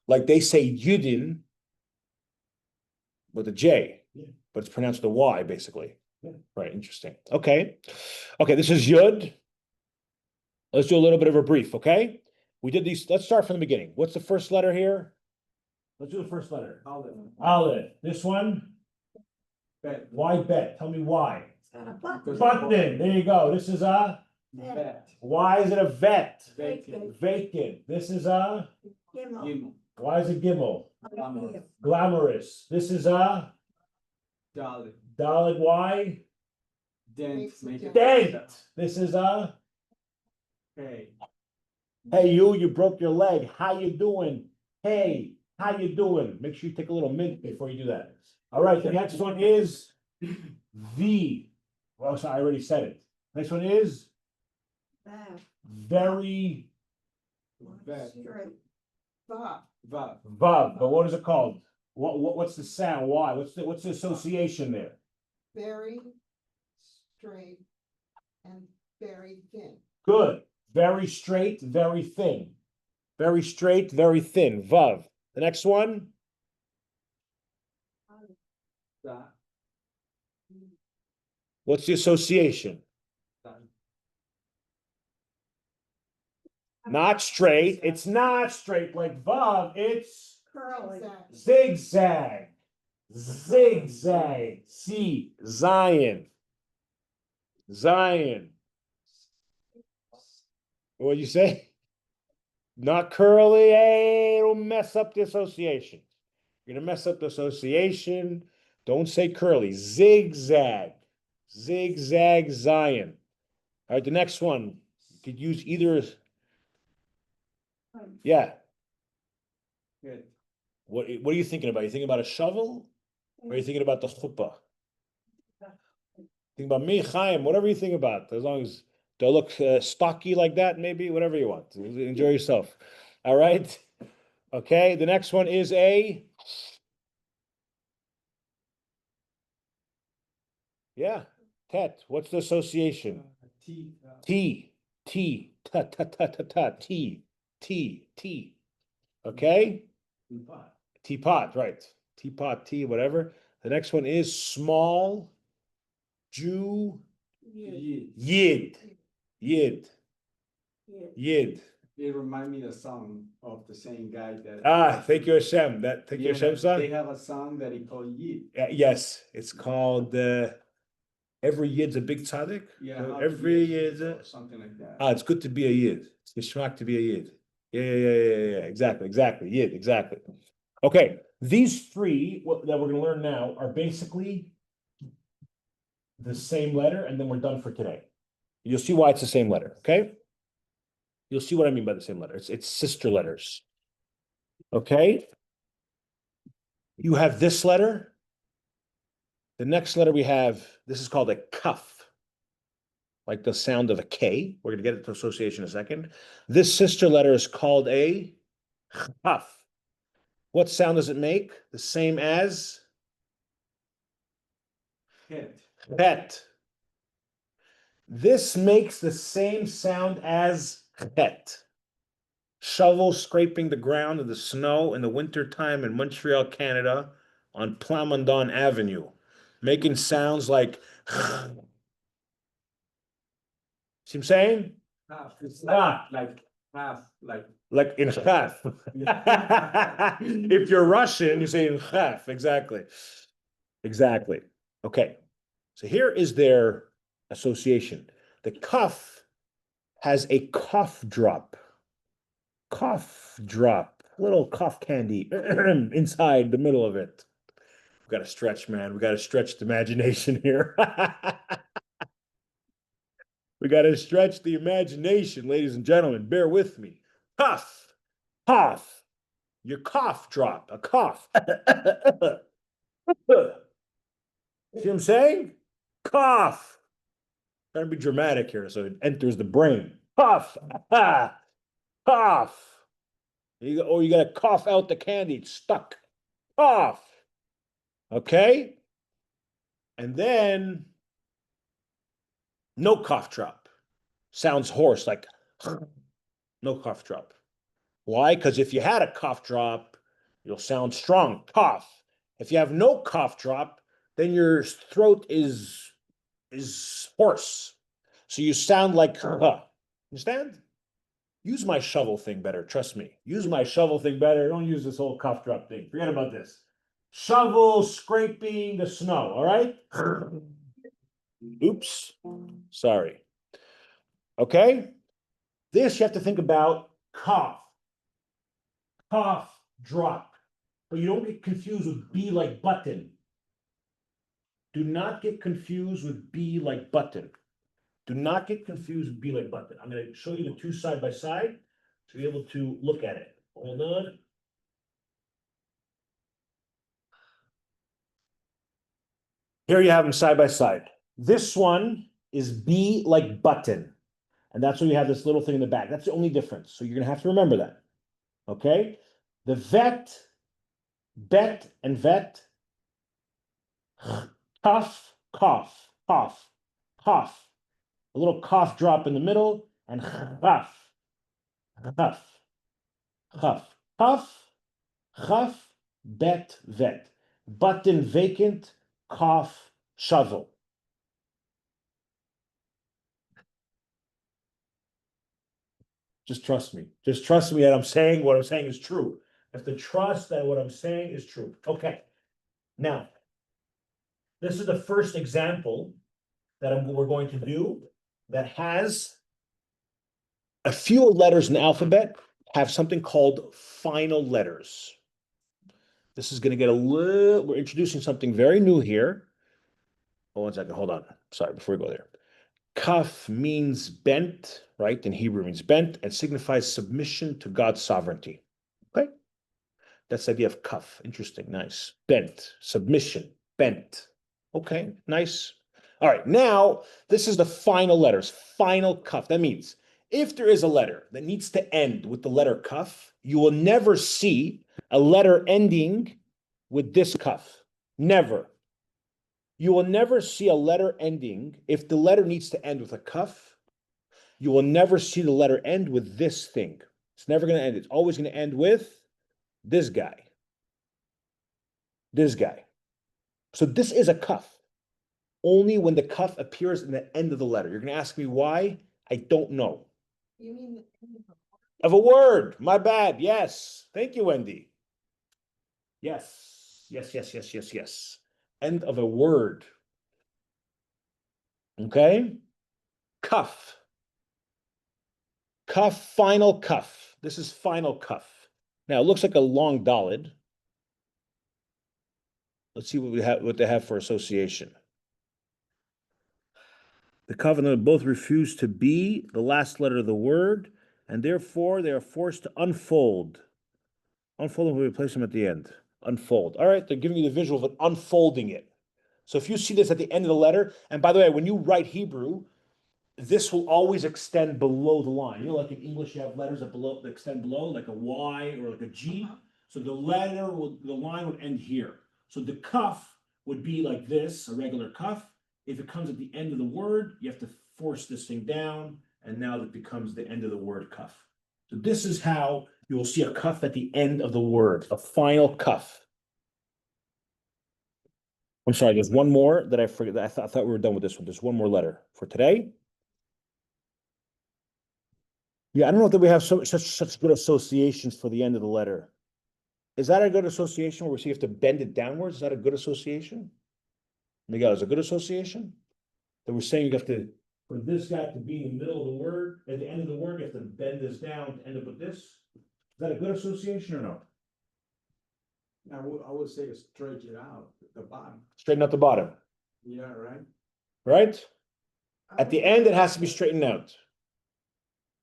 Like they say Yudin with a J, but it's pronounced with a Y, basically. Yeah. Right, interesting. Okay. Okay, this is Yud. Let's do a little bit of a brief, okay? We did these, let's start from the beginning. What's the first letter here? Let's do the first letter. Aleph. This one? Bet. Why bet? Tell me why. Because- Button. There you go. This is a, Bet. why is it a vet? Vacant. Vacant. This is a, Gimel. why is it gimel? Glamorous. Glamorous. This is a, Dalit. Dalit. Why? Dent. Make it. Dent. This is a, Hey. hey you broke your leg. How you doing? Hey, how you doing? Make sure you take a little mint before you do that. All right, the next one is the, well, sorry, I already said it. Next one is very Bet. Vav. Vav. vav, but what is it called? What's the sound? Why? What's the association there? Very straight and very thin. Good. Very straight, very thin. Very straight, very thin. Vav. The next one? Da. What's the association? Not straight. It's not straight like Vav. It's Curly. zigzag. Zigzag. See, Zion. Zion. What'd you say? Not curly. Hey, it'll mess up the association. You're gonna mess up the association. Don't say curly. Zigzag. Zigzag Zion. All right, the next one. You could use either. Yeah. Good. What are you thinking about? You thinking about a shovel? Or are you thinking about the chuppah? Think about me, Chaim, whatever you think about, as long as they'll look stocky like that, maybe, whatever you want. Enjoy yourself. All right. Okay, the next one is a. Yeah, tet. What's the association? T. Ta, ta, ta, ta, ta, T. Okay? Teapot. Teapot, right. Teapot, tea, whatever. The next one is small Jew. Yid. They remind me of the song of the same guy that. Thank you, Hashem. Thank you, Hashem, They son. have a song that he called Yid. Yes, it's called Every yid's a big tzaddik? Yeah. So how every to use yid's it, or something like that. it's good to be a yid. It's geschmack to be a yid. Yeah. Exactly. Yid, exactly. Okay, these three that we're going to learn now are basically the same letter, and then we're done for today. You'll see why it's the same letter, okay? You'll see what I mean by the same letter. It's sister letters. Okay? You have this letter. The next letter we have, this is called a kaf, like the sound of a K. We're going to get into association in a second. This sister letter is called a chaf. What sound does it make? The same as Head. chet. This makes the same sound as chet. Shovel scraping the ground in the snow in the wintertime in Montreal, Canada, on Plamondon Avenue, making sounds like. See what I'm saying? Half. It's Ah. like half, Like in chaf. If you're Russian, you say in chaf. Exactly. Okay. So here is their association. The kaf has a cough drop. Cough drop. Little cough candy inside the middle of it. We got to stretch, man. We got to stretch the imagination here. We got to stretch the imagination, ladies and gentlemen. Bear with me. Cough. Cough. Your cough drop. A cough. See what I'm saying? Cough. Trying to be dramatic here so it enters the brain. Cough. Cough. You got to cough out the candy. It's stuck. Cough. Okay? And then no cough drop. Sounds hoarse, like no cough drop. Why? Because if you had a cough drop, you'll sound strong. Cough. If you have no cough drop, then your throat is hoarse. So you sound like understand? Use my shovel thing better. Trust me. Use my shovel thing better. Don't use this whole cough drop thing. Forget about this. Shovel scraping the snow. All right. Oops. Sorry. Okay. This you have to think about cough. Cough, drop. But you don't get confused with B like button. Do not get confused with B like button. Do not get confused with B like button. I'm going to show you the two side by side to be able to look at it. Hold on. Here you have them side by side. This one is B like button. And that's why you have this little thing in the back. That's the only difference. So you're going to have to remember that. Okay? The vet, bet, and vet. Cough, cough, cough, cough. A little cough drop in the middle, and chaf, chaf, chaf, chaf, chaf, bet, vet. Button vacant, cough, shovel. Just trust me. Just trust me that what I'm saying is true. You have to trust that what I'm saying is true. Okay. Now, this is the first example that we're going to do that has a few letters in the alphabet have something called final letters. This is going to get we're introducing something very new here. Oh, 1 second, hold on. Sorry, before we go there. Kaf means bent, right? In Hebrew means bent and signifies submission to God's sovereignty. Okay? That's the idea of kaf. Interesting, nice. Bent, submission, bent. Okay, nice. All right, now this is the final letters, final kaf. That means if there is a letter that needs to end with the letter kaf, you will never see a letter ending with this kaf. Never. You will never see a letter ending, if the letter needs to end with a kaf, you will never see the letter end with this thing. It's never going to end. It's always going to end with this guy. This guy. So this is a kaf. Only when the kaf appears in the end of the letter. You're going to ask me why? I don't know. You mean the end Of a word. My bad. Yes. Thank you, Wendy. Yes. Yes. End of a word. Okay? Cuff. Cuff, final cuff. This is final cuff. Now it looks like a long dalid. Let's see what they have for association. The covenant both refuse to be the last letter of the word, and therefore they are forced to unfold. Unfold and we place them at the end. Unfold. All right, they're giving you the visual of it, unfolding it. So if you see this at the end of the letter, and by the way, when you write Hebrew, this will always extend below the line. You know, like in English, you have letters that extend below, like a Y or like a G. So the line would end here. So the cuff would be like this, a regular cuff. If it comes at the end of the word, you have to force this thing down, and now it becomes the end of the word cuff. So this is how you will see a cuff at the end of the word, a final cuff. I'm sorry, there's one more that I forget. I thought we were done with this one. There's one more letter for today. Yeah, I don't know that we have such good associations for the end of the letter. Is that a good association where we see you have to bend it downwards? Is that a good association? Miguel, is it a good association? That we're saying you have to, for this guy to be in the middle of the word, at the end of the word, you have to bend this down to end up with this. Is that a good association or no? I would say stretch it out at the bottom. Straighten out the bottom. Yeah, right. Right? At the end, it has to be straightened out.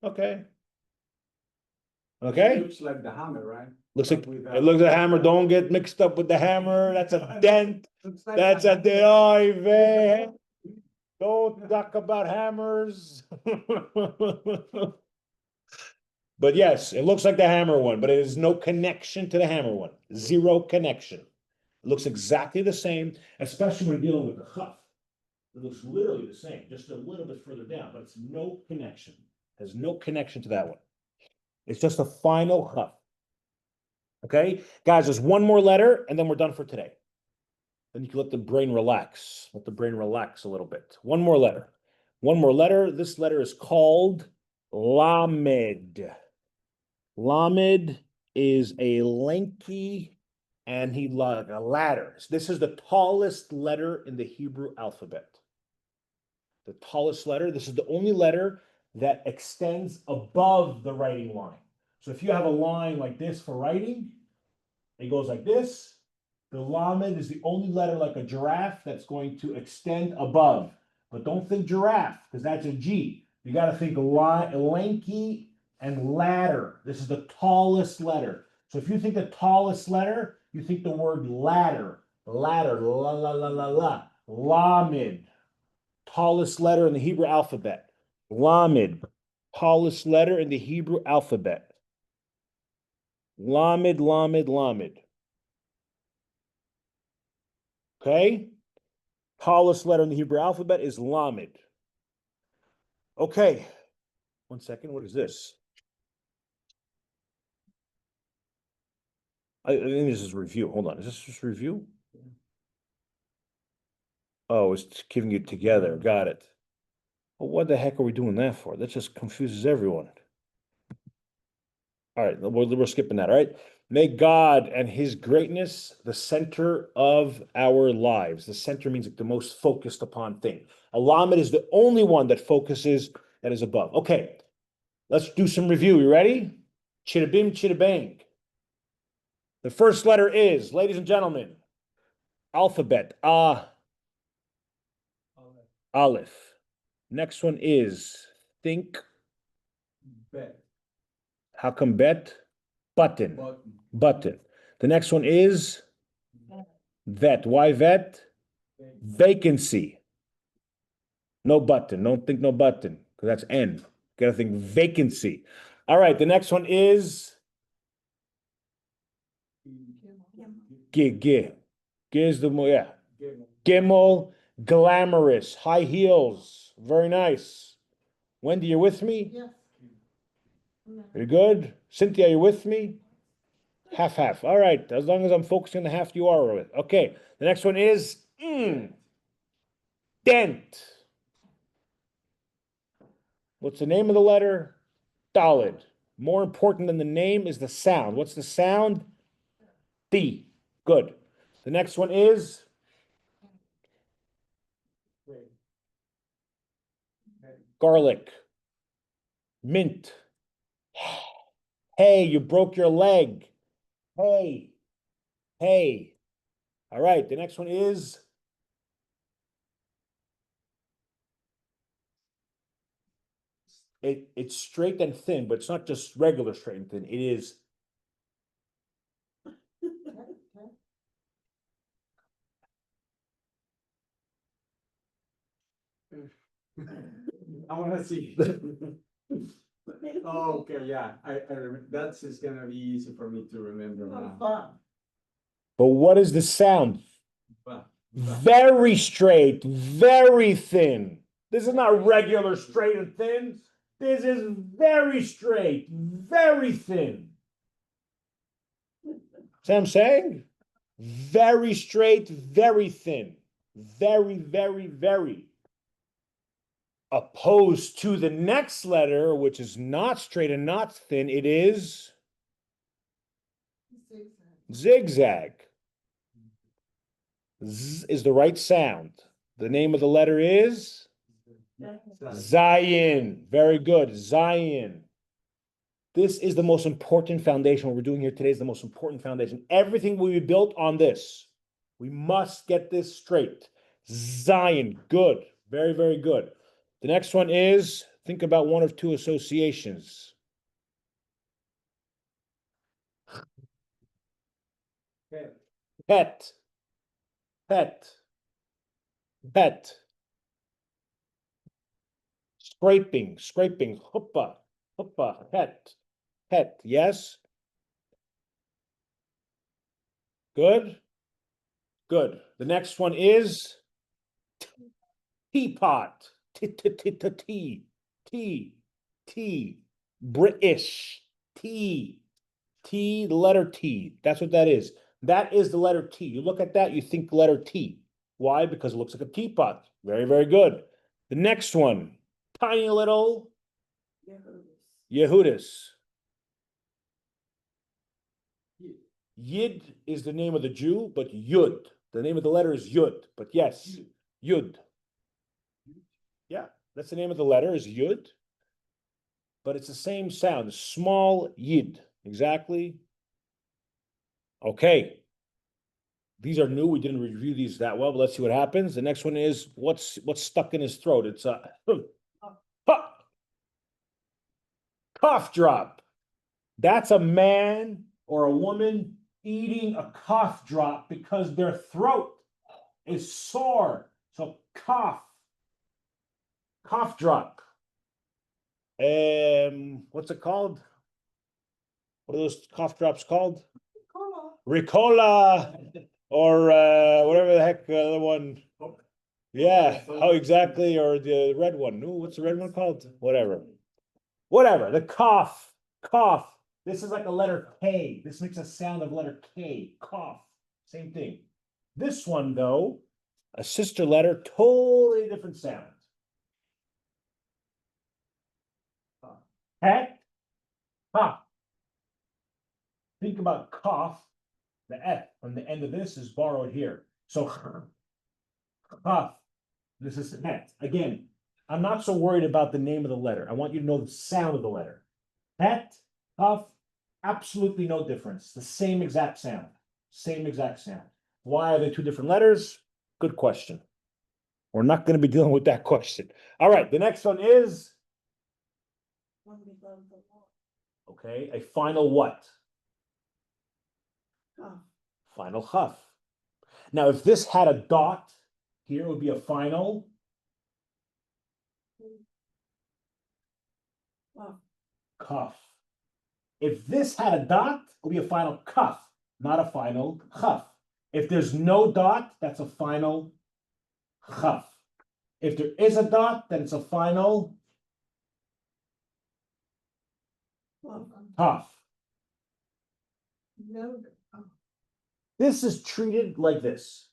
Okay. Okay. It looks like the hammer, right? Looks like it looks like a hammer. Don't get mixed up with the hammer. That's a dent. That's a dent. Don't talk about hammers. But yes, it looks like the hammer one, but it is no connection to the hammer one. Zero connection. It looks exactly the same, especially when dealing with the chaf. It looks literally the same, just a little bit further down, but it's no connection. Has no connection to that one. It's just a final chaf. Okay, guys, there's one more letter, and then we're done for today. Then you can let the brain relax. Let the brain relax a little bit. One more letter. One more letter. This letter is called Lamed. Lamed is a lanky and he like a ladder. This is the tallest letter in the Hebrew alphabet. The tallest letter. This is the only letter that extends above the writing line. So if you have a line like this for writing, it goes like this. The lamed is the only letter like a giraffe that's going to extend above. But don't think giraffe, because that's a G. You got to think lanky and ladder. This is the tallest letter. So if you think the tallest letter, you think the word ladder. Ladder, la la la la la. Lamed, tallest letter in the Hebrew alphabet. Lamed, tallest letter in the Hebrew alphabet. Lamed, lamed, lamed. Okay? Tallest letter in the Hebrew alphabet is Lamed. Okay. 1 second. What is this? I think this is review. Hold on. Is this just review? Oh, it's giving you together. Got it. Well, what the heck are we doing that for? That just confuses everyone. All right. We're skipping that. All right. Make God and his greatness the center of our lives. The center means like the most focused upon thing. Alamed is the only one that focuses that is above. Okay, let's do some review. You ready? Chittabim, chittabang. The first letter is, ladies and gentlemen, alphabet. Aleph. Next one is think. Bet. How come bet? Button. Button. The next one is vet. Why vet? Vacancy. No button. Don't think no button, because that's N. Gotta think vacancy. All right, the next one is G. G is the yeah. Gimel, glamorous, high heels. Very nice. Wendy, you with me? Yes. You're good? Cynthia, you with me? Half. All right. As long as I'm focusing on the half you are with. Okay. The next one is dent. What's the name of the letter? Dalid. More important than the name is the sound. What's the sound? D. Good. The next one is garlic, mint. Hey, you broke your leg. Hey, hey. All right, the next one is it's straight and thin, but it's not just regular straight and thin. It is I wanna see. Oh, okay, yeah, I remember, that's just gonna be easy for me to remember now. but what is the sound? But- Very straight, very thin. This is not regular straight and thin. This is very straight, very thin. See what I'm saying? Very straight, very thin. Very, very, very. Opposed to the next letter, which is not straight and not thin, it is zigzag. Z is the right sound. The name of the letter is Zion. Very good. Zion. This is the most important foundation. What we're doing here today is the most important foundation. Everything will be built on this. We must get this straight. Zion. Good. Very, very good. The next one is, think about one of two associations. Pet. Pet. Pet. Scraping. Scraping. Huppa. Huppa. Pet. Pet. Yes? Good? Good. The next one is teapot. Tea. Tea. Tea. British. Tea. T, the letter T. That's what that is. That is the letter T. You look at that, you think the letter T. Why? Because it looks like a teapot. Very, very good. The next one, tiny little Yehudis. Yid is the name of the Jew, but Yud. The name of the letter is Yud. But yes, Yud. Yeah, that's the name of the letter is Yud. But it's the same sound, small Yid. Exactly. Okay. These are new. We didn't review these that well, but let's see what happens. The next one is what's stuck in his throat. It's a cough drop. That's a man or a woman eating a cough drop because their throat is sore. So cough drop. What's it called? What are those cough drops called? Ricola or whatever the heck the other one. Yeah. Oh, exactly. Or the red one. Ooh, what's the red one called? Whatever. The cough. This is like a letter K. This makes a sound of letter K. Cough. Same thing. This one, though, a sister letter, totally different sound. Heck. Ha. Think about cough. The F from the end of this is borrowed here. So cough. This is het. Again, I'm not so worried about the name of the letter. I want you to know the sound of the letter. Het, cough, absolutely no difference. The same exact sound. Same exact sound. Why are they two different letters? Good question. We're not going to be dealing with that question. All right, the next one is okay, a final what? Final chaf. Now, if this had a dot, here would be a final kaf. If this had a dot, it would be a final kaf, not a final chaf. If there's no dot, that's a final chaf. If there is a dot, then it's a final kaf. This is treated like this.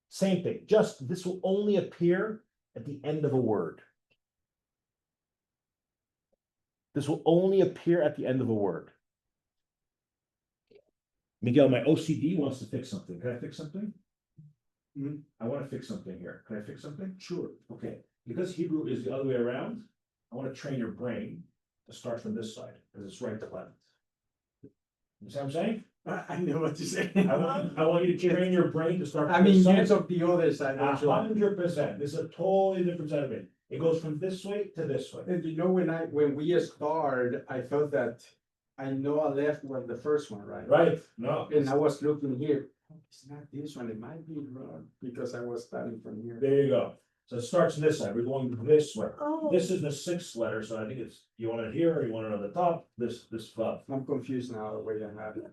Same thing, just this will only appear at the end of a word. This will only appear at the end of a word. Miguel, my OCD wants to fix something. Can I fix something? I want to fix something here. Can I fix something? Sure. Okay. Because Hebrew is the other way around, I want to train your brain to start from this side, because it's right to left. You see what I'm saying? I know what you're saying. I want you to train your brain to start I from mean, this side. use of the other side. also. 100%. This is a totally different side of it. It goes from this way to this way. And you know, when we started, I thought that I know I left was the first one, right? Right? No. And I was looking here, it's not this one, it might be wrong, because I was starting from here. There you go. So it starts this side. We're going this way. Oh. This is the sixth letter, so I think it's, you want it here or you want it on the top? This above. I'm confused now the way I have it.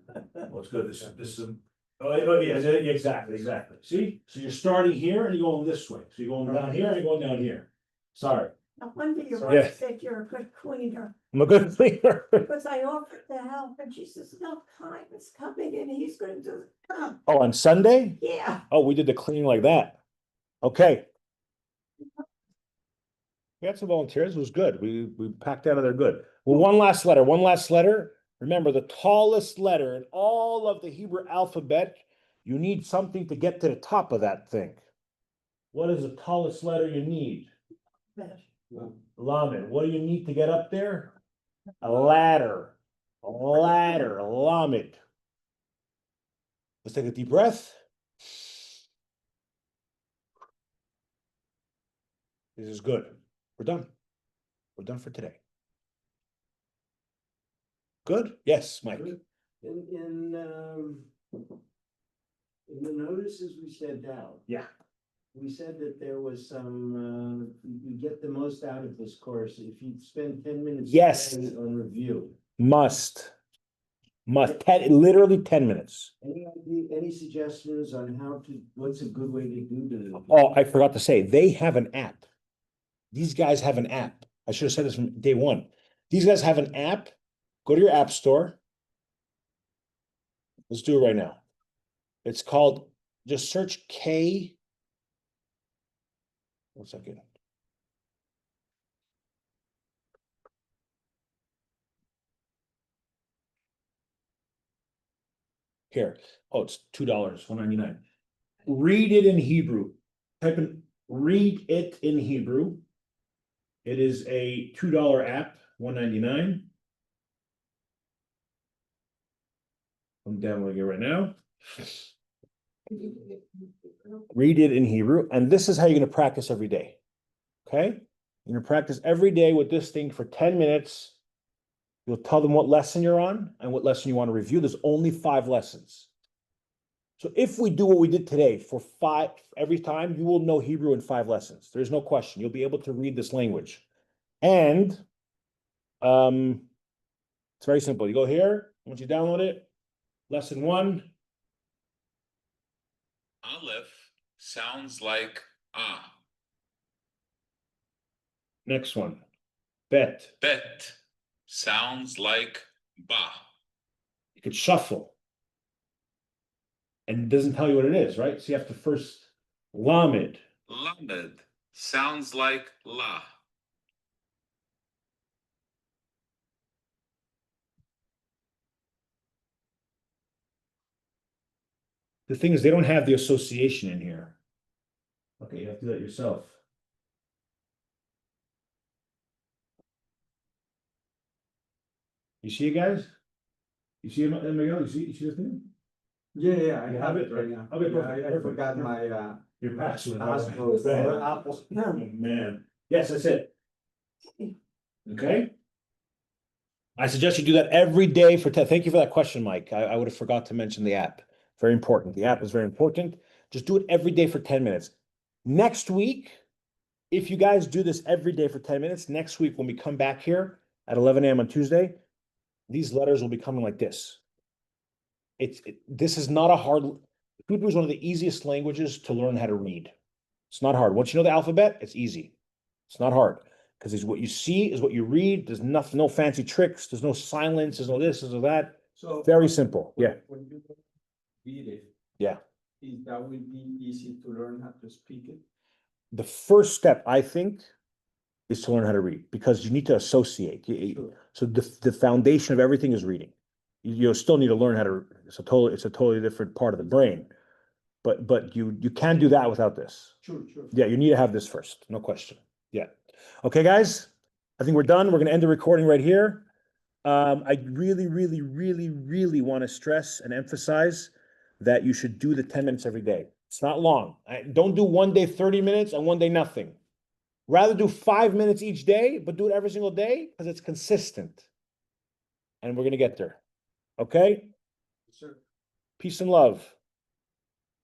Well, it's good. This is, oh, yeah, exactly. See? So you're starting here and you're going this way. So you're going down here and you're going down here. Sorry. No wonder your Yeah. wife said you're a good cleaner, I'm a good cleaner. because I offered to help, and she says, no, Chaim is coming and he's gonna do it. Oh, on Sunday? Yeah, Oh, we did the cleaning like that. Okay. We had some volunteers. It was good. We packed out of there good. Well, one last letter. Remember, the tallest letter in all of the Hebrew alphabet, you need something to get to the top of that thing. What is the tallest letter you need? Lamed. What do you need to get up there? A ladder. Lamed. Let's take a deep breath. This is good. We're done. We're done for today. Good? Yes, Mike. In the notices we sent out. Yeah. We said that there was some, you get the most out of this course if you spend 10 minutes. Yes. On review. Must. Literally 10 minutes. Any idea, any suggestions on what's a good way to do the? Oh, I forgot to say, they have an app. These guys have an app. I should have said this from day one. These guys have an app. Go to your app store. Let's do it right now. It's called, just search K. 1 second. Here. Oh, it's $2, $1.99. Read it in Hebrew. Type in read it in Hebrew. It is a $2 app, $1.99. I'm downloading it right now. Read it in Hebrew, and this is how you're going to practice every day. Okay? You're going to practice every day with this thing for 10 minutes. You'll tell them what lesson you're on and what lesson you want to review. There's only 5 lessons. So if we do what we did today for 5 every time, you will know Hebrew in 5 lessons. There's no question. You'll be able to read this language. And it's very simple. You go here, once you download it, lesson 1. Aleph sounds like ah. Next one. Bet. Bet sounds like ba. You could shuffle. And it doesn't tell you what it is, right? So you have to first lamed. Lamed sounds like la. The thing is, they don't have the association in here. Okay, you have to do that yourself. You see it, guys? You see it, Miguel? You see the thing? Yeah, I You have it right now. Okay, Yeah, perfect, I perfect. forgot my, Your password. password. Man. Apple. Oh, man. Yes, that's it. Okay? I suggest you do that every day for 10. Thank you for that question, Mike. I would have forgot to mention the app. Very important. The app is very important. Just do it every day for 10 minutes. Next week, if you guys do this every day for 10 minutes, next week when we come back here at 11 a.m. on Tuesday, these letters will be coming like this. This is not a hard. Hebrew is one of the easiest languages to learn how to read. It's not hard. Once you know the alphabet, it's easy. It's not hard because what you see is what you read. There's nothing, no fancy tricks. There's no silence. There's no this. There's no that. So. Very simple. Yeah. When you read it. Yeah. That will be easy to learn how to speak it. The first step, I think, is to learn how to read because you need to associate. Sure. So the foundation of everything is reading. You'll still need to learn how to. It's a totally different part of the brain, but you can't do that without this. Sure. Yeah, you need to have this first, no question. Yeah. Okay, guys. I think we're done. We're going to end the recording right here. I really, really, really, really want to stress and emphasize that you should do the 10 minutes every day. It's not long. Don't do one day 30 minutes and one day nothing. Rather do 5 minutes each day, but do it every single day because it's consistent. And we're going to get there. Okay? Sure. Peace and love.